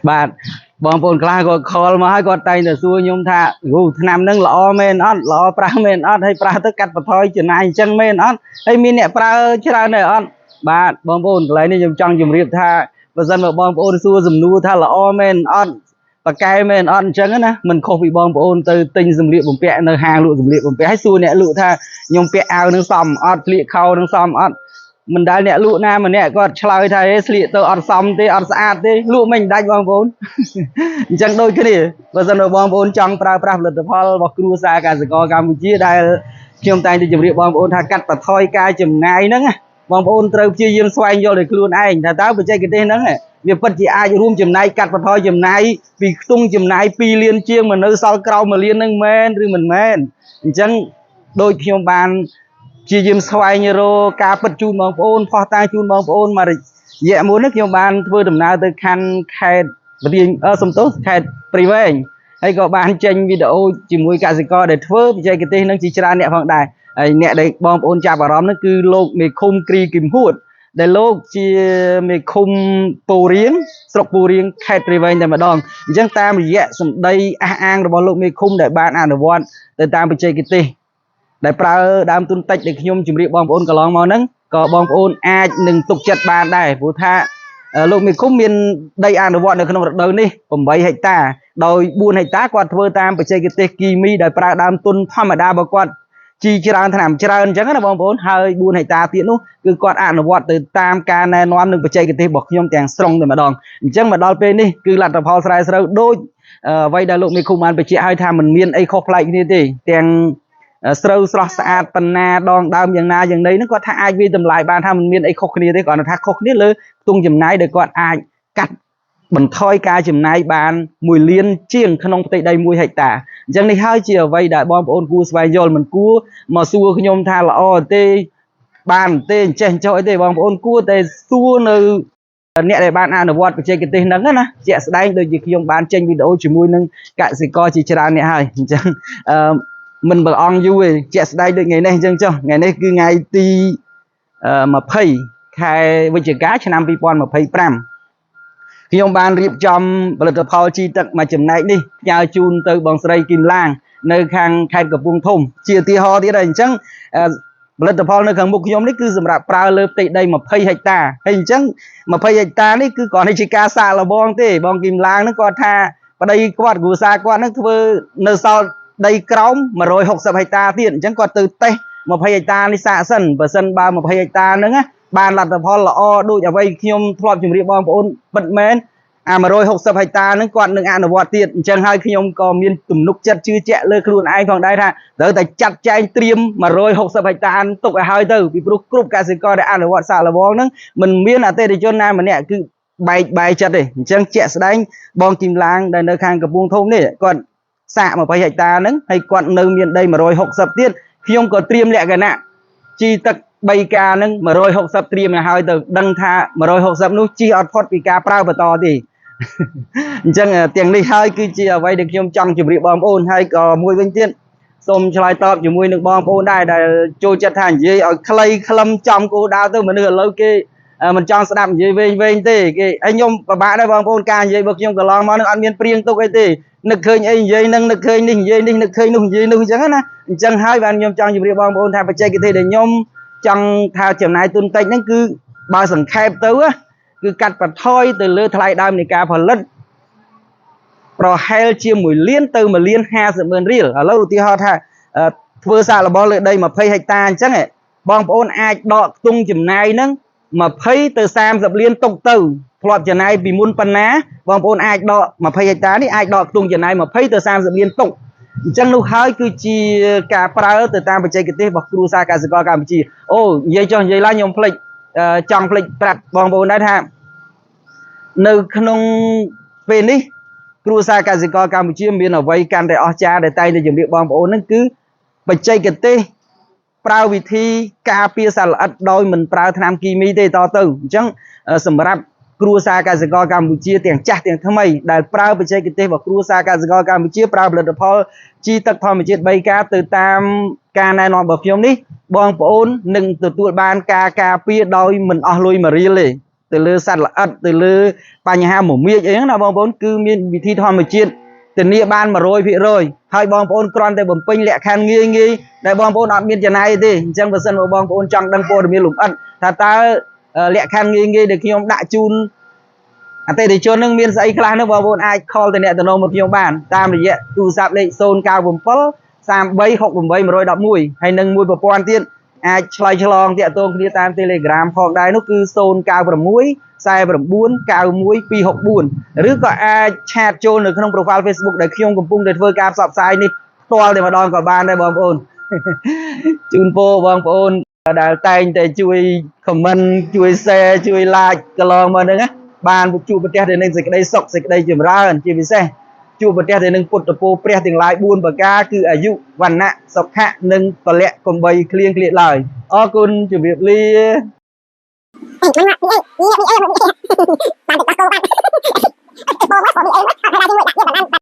បាទបងប្អូនខ្លះគាត់ខលមកហើយគាត់តែងតែសួរខ្ញុំថាឆ្នាំហ្នឹងល្អមែនអត់ល្អប្រើមែនអត់ហើយប្រើទៅកាត់បន្ថយចំណាយអញ្ចឹងមែនអត់ហើយមានអ្នកប្រើច្រើនដែរអត់បាទបងប្អូនកន្លែងនេះខ្ញុំចង់ជម្រាបថាបើសិនមកបងប្អូនសួរសំណួរថាល្អមែនអត់បកកែមែនអត់អញ្ចឹងណាមិនខុសពីបងប្អូនទៅទិញសម្លៀកបំពាក់នៅហាងលក់សម្លៀកបំពាក់ហើយសួរអ្នកលក់ថាខ្ញុំពាក់អាវនឹងសមអត់ស្លៀកខោនឹងសមអត់មិនដែលអ្នកលក់ណាម្នាក់គាត់ឆ្លើយថាស្លៀកទៅអត់សមទេអត់ស្អាតទេលក់មិនដាច់បងប្អូនអញ្ចឹងដូចគ្នាបើសិនបងប្អូនចង់ប្រើប្រាស់ផលិតផលរបស់គ្រួសារកសិករកម្ពុជាដែលខ្ញុំតែងតែជម្រាបបងប្អូនថាកាត់បន្ថយការចំណាយហ្នឹងបងប្អូនត្រូវព្យាយាមស្វែងយល់ដោយខ្លួនឯងថាតើបច្ចេកទេសហ្នឹងវាពិតជាអាចរួមចំណែកកាត់បន្ថយចំណាយពីខ្ទង់ចំណាយ2លានជាងមកនៅសល់ក្រោម1លានហ្នឹងមែនឬមិនមែនអញ្ចឹងដូចខ្ញុំបានជាយាមស្វែងរកការពិតជូនបងប្អូនផុសតាងជូនបងប្អូនមករយៈមុននេះខ្ញុំបានធ្វើដំណើរទៅខណ្ឌខេត្តបន្ទាយសំទោសខេត្តព្រៃវែងហើយក៏បានចេញវីដេអូជាមួយកសិករដែលធ្វើបច្ចេកទេសនឹងជាច្រើនអ្នកផងដែរហើយអ្នកដែលបងប្អូនចាប់អារម្មណ៍នោះគឺលោកមេឃុំគ្រីគឹមហួតដែលលោកជាមេឃុំពូរៀងស្រុកពូរៀងខេត្តព្រៃវែងតែម្ដងអញ្ចឹងតាមរយៈសម្ដីអះអាងរបស់លោកមេឃុំដែលបានអនុវត្តទៅតាមបច្ចេកទេសដែលប្រើដើមទុនតិចដែលខ្ញុំជម្រាបបងប្អូនកន្លងមកហ្នឹងក៏បងប្អូនអាចនឹងទុកចិត្តបានដែរព្រោះថាលោកមេឃុំមានដីអនុវត្តនៅក្នុងរដូវនេះ8ហិកតាដោយ4ហិកតាគាត់ធ្វើតាមបច្ចេកទេសគីមីដែលប្រើដើមទុនធម្មតារបស់គាត់ជីច្រើនថ្នាំច្រើនអញ្ចឹងណាបងប្អូនហើយ4ហិកតាទៀតនោះគឺគាត់អនុវត្តទៅតាមការណែនាំនិងបច្ចេកទេសរបស់ខ្ញុំទាំងស្រុងតែម្ដងអញ្ចឹងមកដល់ពេលនេះគឺលទ្ធផលស្រែស្រូវដូចអ្វីដែលលោកមេឃុំបានបញ្ជាក់ឲ្យថាมันមានអីខុសប្លែកគ្នាទេទាំងស្រូវស្រស់ស្អាតប៉ុណ្ណាដងដើមយ៉ាងណាយ៉ាងណីហ្នឹងគាត់ថាអាចវាតម្លៃបានថាมันមានអីខុសគ្នាទេគាត់ថាខុសគ្នាលើខ្ទង់ចំណាយដែលគាត់អាចកាត់បន្ថយការចំណាយបាន1លានជាងក្នុងផ្ទៃដី1ហិកតាអញ្ចឹងនេះហើយជាអ្វីដែលបងប្អូនគួរស្វែងយល់មិនគួរមកសួរខ្ញុំថាល្អទេបានទេអញ្ចេះអញ្ចោះអីទេបងប្អូនគួរតែសួរនៅអ្នកដែលបានអនុវត្តបច្ចេកទេសហ្នឹងណាជាក់ស្ដែងដូចជាខ្ញុំបានចេញវីដេអូជាមួយនឹងកសិករជាច្រើនអ្នកហើយអញ្ចឹងមិនបើអង្គយូរទេជាក់ស្ដែងដូចថ្ងៃនេះអញ្ចឹងចុះថ្ងៃនេះគឺថ្ងៃទី20ខែវិច្ឆិកាឆ្នាំ2025ខ្ញុំបានរៀបចំផលិតផលជីទឹកមួយចំណែកនេះផ្ញើជូនទៅបងស្រីគឹមឡាងនៅខាងខេត្តកំពង់ធំជាឧទាហរណ៍ទៀតហើយអញ្ចឹងផលិតផលនៅខាងមុខខ្ញុំនេះគឺសម្រាប់ប្រើលើផ្ទៃដី20ហិកតាហើយអញ្ចឹង20ហិកតានេះគឺគ្រាន់តែជាការសាកល្បងទេបងគឹមឡាងហ្នឹងគាត់ថាប្តីគាត់គ្រួសារគាត់ហ្នឹងធ្វើនៅសល់ដីក្រោម160ហិកតាទៀតអញ្ចឹងគាត់ទៅតេស្ត20ហិកតានេះសាកសិនបើសិនបើ20ហិកតាហ្នឹងណាបានលទ្ធផលល្អដូចអ្វីខ្ញុំធ្លាប់ជម្រាបបងប្អូនពិតមែនអា160ហិកតាហ្នឹងគាត់នឹងអនុវត្តទៀតអញ្ចឹងហើយខ្ញុំក៏មានទំនុកចិត្តជឿជាក់លើខ្លួនឯងផងដែរថាត្រូវតែចាត់ចែងត្រៀម160ហិកតាទុកឲ្យហើយទៅពីព្រោះគ្រប់កសិករដែលអនុវត្តសាកល្បងហ្នឹងមិនមានអតិថិជនណាម្នាក់គឺបែកចិត្តទេអញ្ចឹងជាក់ស្ដែងបងគឹមឡាងដែលនៅខាងកំពង់ធំនេះគាត់សាក20ហិកតាហ្នឹងហើយគាត់នៅមានដី160ទៀតខ្ញុំក៏ត្រៀមលក្ខណៈជីទឹក3ការហ្នឹង160ត្រៀមឲ្យហើយទៅដឹងថា160នោះជីអត់ផុតពីការប្រើបន្តទេអញ្ចឹងទាំងនេះហើយគឺជាអ្វីដែលខ្ញុំចង់ជម្រាបបងប្អូនហើយក៏មួយវិញទៀតសូមឆ្លើយតបជាមួយនឹងបងប្អូនដែរដែលចូលចិត្តថានិយាយឲ្យខ្លីខ្លឹមចំគោលដៅទៅមនុស្សឥឡូវគេមិនចង់ស្ដាប់និយាយវែងទេគេហើយខ្ញុំពិបាកដែរបងប្អូនការនិយាយរបស់ខ្ញុំកន្លងមកនឹងអត់មានព្រៀងទុកអីទេនឹកឃើញអីនិយាយនឹងនឹកឃើញនេះនិយាយនេះនឹកឃើញនោះនិយាយនោះអញ្ចឹងណាអញ្ចឹងហើយបានខ្ញុំចង់ជម្រាបបងប្អូនថាបច្ចេកទេសដែលខ្ញុំចង់ថាចំណាយទុនតិចហ្នឹងគឺបើសង្ខេបទៅគឺកាត់បន្ថយទៅលើថ្លៃដើមនៃការផលិតប្រហែលជា1លានទៅ1លាន50ម៉ឺនរៀលឥឡូវឧទាហរណ៍ថាធ្វើសាកល្បងលើដី20ហិកតាអញ្ចឹងបងប្អូនអាចដកខ្ទង់ចំណាយហ្នឹង20ទៅ30លានទុកទៅធ្លាប់ចំណាយពីមុនប៉ុណ្ណាបងប្អូនអាចដក20ហិកតានេះអាចដកខ្ទង់ចំណាយ20ទៅ30លានទុកអញ្ចឹងនោះហើយគឺជាការប្រើទៅតាមបច្ចេកទេសរបស់គ្រួសារកសិករកម្ពុជាអូនិយាយចុះនិយាយឡើងខ្ញុំភ្លេចចង់ភ្លេចប្រាប់បងប្អូនដែរថានៅក្នុងពេលនេះគ្រួសារកសិករកម្ពុជាមានអ្វីកាន់តែអស្ចារ្យដែលតែងតែជម្រាបបងប្អូនហ្នឹងគឺបច្ចេកទេសប្រើវិធីការពារសត្វល្អិតដោយមិនប្រើថ្នាំគីមីទេតទៅអញ្ចឹងសម្រាប់គ្រួសារកសិករកម្ពុជាទាំងចាស់ទាំងថ្មីដែលប្រើបច្ចេកទេសរបស់គ្រួសារកសិករកម្ពុជាប្រើផលិតផលជីទឹកធម្មជាតិ3ការទៅតាមការណែនាំរបស់ខ្ញុំនេះបងប្អូននឹងទទួលបានការការពារដោយមិនអស់លុយមួយរៀលទេ từ lư sạch là ất từ lưបញ្ហាmột miệng ấy là bong bốn cứ miên vị thi thom mà chiên từ nia ban mà rồi hai bong bốn con tại bầm pin lẹ khan nghi đại bong bốn ọt miên chân này đi chẳng vật sân của bong bốn trong đăng po được miên lủng ất ta ta lẹ khan nghi để khi ông đại chun tây thì cho nâng miên dãy khai nó bong bốn ai call từ nè từ nô một khi ông bàn tam thì vậy tu sạp lệ sơn cao bầm phớ sam bay học bầm bay mà rồi đọc mùi hay nâng mùi bờ quan tiên ai chơi chlong tiệt tôn kia tam telegram hoặc đây nó cứ sơn cao bầm mũi sai bầm buôn cao mũi pi học buồnหรือก็ chat ចូលនៅក្នុង profile Facebook ដែលខ្ញុំកំពុងតែធ្វើការផ្សព្វផ្សាយនេះផ្ទាល់តែម្ដងក៏បានដែរបងប្អូនជូនពរបងប្អូនដែលតែងតែជួយ comment ជួយ share ជួយ like កន្លងមកហ្នឹងណាបានជួបប្រទះទៅនឹងសេចក្តីសុខសេចក្តីចម្រើនជាពិសេសជួបប្រទះទៅនឹងពុទ្ធពរព្រះទាំងឡាយ4ប្រការគឺអាយុវណ្ណៈសុខៈនិងពលៈកំបីគ្លៀងគ្លាតឡើយអរគុណជម្រាបលា Ê, mày mặc gì? Đi đi đi. Bạn được có cô bạn.